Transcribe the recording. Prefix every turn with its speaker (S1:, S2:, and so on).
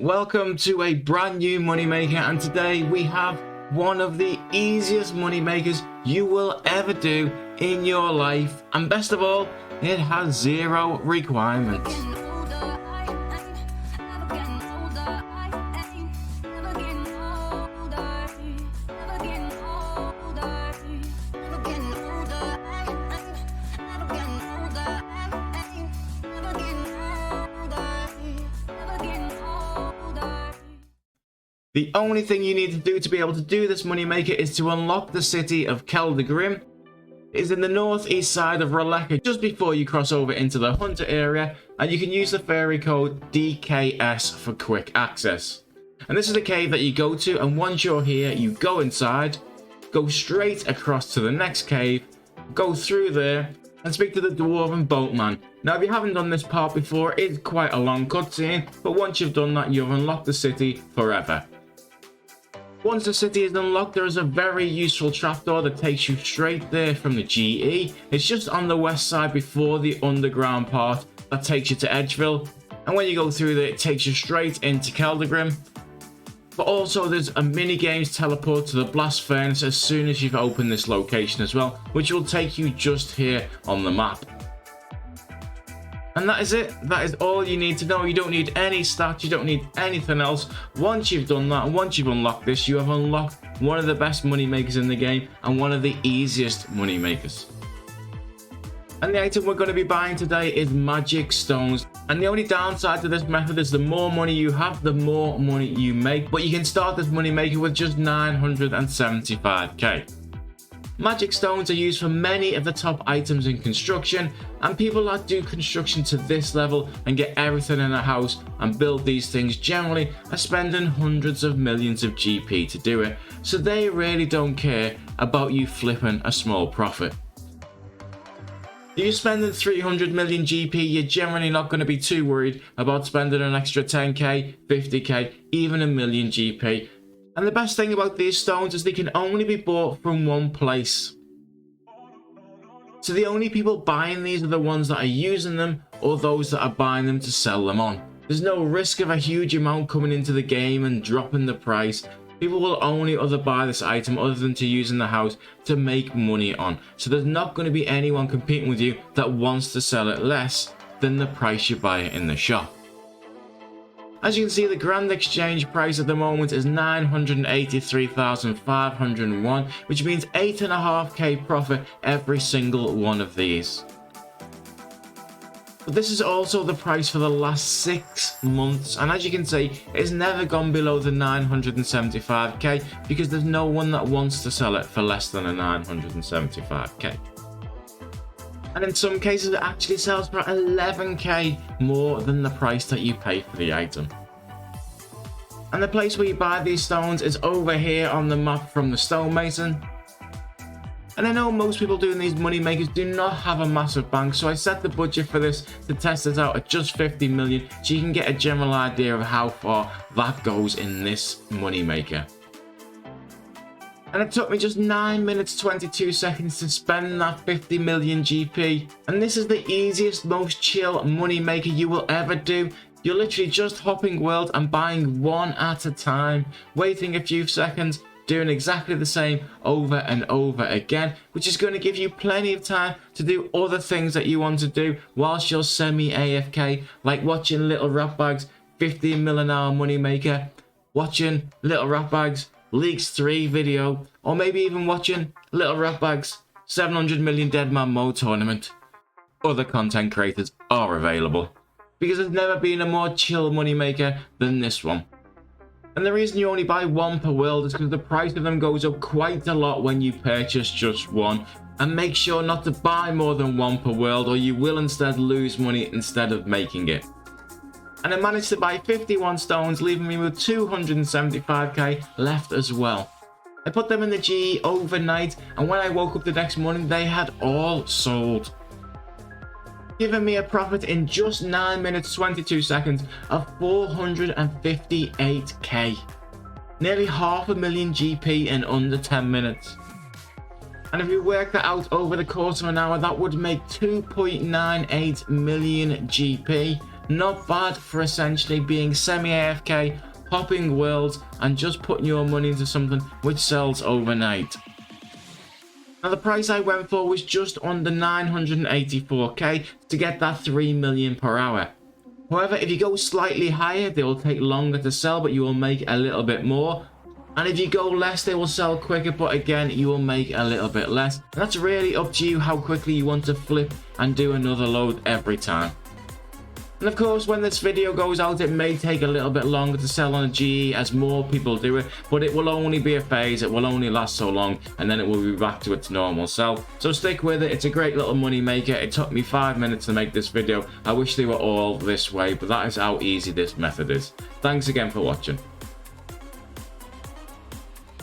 S1: Welcome to a brand new moneymaker, and today we have one of the easiest moneymakers you will ever do in your life, and best of all, it has zero requirements. The only thing you need to do to be able to do this moneymaker is to unlock the city of Keldagrim. It is in the northeast side of Roleka, just before you cross over into the Hunter area, and you can use the fairy code DKS for quick access. And this is the cave that you go to, and once you're here, you go inside, go straight across to the next cave, go through there, and speak to the Dwarven Boatman. Now, if you haven't done this part before, it's quite a long cutscene, but once you've done that, you've unlocked the city forever. Once the city is unlocked, there is a very useful trapdoor that takes you straight there from the GE. It's just on the west side before the underground part that takes you to Edgeville. And when you go through there, it takes you straight into Keldagrim. But also there's a mini games teleport to the blast furnace as soon as you've opened this location as well, which will take you just here on the map. And that is it. That is all you need to know. You don't need any stats, you don't need anything else. Once you've done that, once you've unlocked this, you have unlocked one of the best money makers in the game and one of the easiest money makers. And the item we're going to be buying today is magic stones. And the only downside to this method is the more money you have, the more money you make. But you can start this money maker with just 975k. Magic stones are used for many of the top items in construction, and people that do construction to this level and get everything in a house and build these things generally are spending hundreds of millions of GP to do it, so they really don't care about you flipping a small profit. If you're spending 300 million GP, you're generally not going to be too worried about spending an extra 10k, 50k, even a million GP. And the best thing about these stones is they can only be bought from one place. So the only people buying these are the ones that are using them or those that are buying them to sell them on. There's no risk of a huge amount coming into the game and dropping the price. People will only other buy this item other than to use in the house to make money on. So there's not going to be anyone competing with you that wants to sell it less than the price you buy it in the shop. As you can see, the grand exchange price at the moment is 983,501, which means 8.5k profit every single one of these. But this is also the price for the last 6 months, and as you can see, it's never gone below the 975k because there's no one that wants to sell it for less than a 975k. And in some cases it actually sells for 11k more than the price that you pay for the item. And the place where you buy these stones is over here on the map from the stonemason. And I know most people doing these money makers do not have a massive bank, so I set the budget for this to test it out at just 50 million so you can get a general idea of how far that goes in this money maker. And it took me just 9 minutes 22 seconds to spend that 50 million GP. And this is the easiest, most chill money maker you will ever do. You're literally just hopping world and buying one at a time, waiting a few seconds, doing exactly the same over and over again, which is going to give you plenty of time to do other things that you want to do whilst you're semi-AFK, like watching Lilratbags 15 mil an hour money maker, watching Lilratbags Leagues 3 video, or maybe even watching Lilratbags 700 million Dead Man Mode tournament. Other content creators are available, because there's never been a more chill money maker than this one. And the reason you only buy one per world is because the price of them goes up quite a lot when you purchase just one, and make sure not to buy more than one per world or you will instead lose money instead of making it. And I managed to buy 51 stones, leaving me with 275k left as well. I put them in the GE overnight, and when I woke up the next morning, they had all sold, giving me a profit in just 9 minutes 22 seconds of 458k. Nearly 500,000 GP in under 10 minutes. And if you work that out over the course of an hour, that would make 2.98 million GP. Not bad for essentially being semi-AFK, hopping worlds, and just putting your money into something which sells overnight. Now the price I went for was just under 984k to get that 3 million per hour. However, if you go slightly higher, they will take longer to sell, but you will make a little bit more. And if you go less, they will sell quicker, but again, you will make a little bit less. And that's really up to you how quickly you want to flip and do another load every time. And of course, when this video goes out, it may take a little bit longer to sell on a GE as more people do it, but it will only be a phase, it will only last so long, and then it will be back to its normal sell. So stick with it, it's a great little money maker. It took me 5 minutes to make this video. I wish they were all this way, but that is how easy this method is. Thanks again for watching.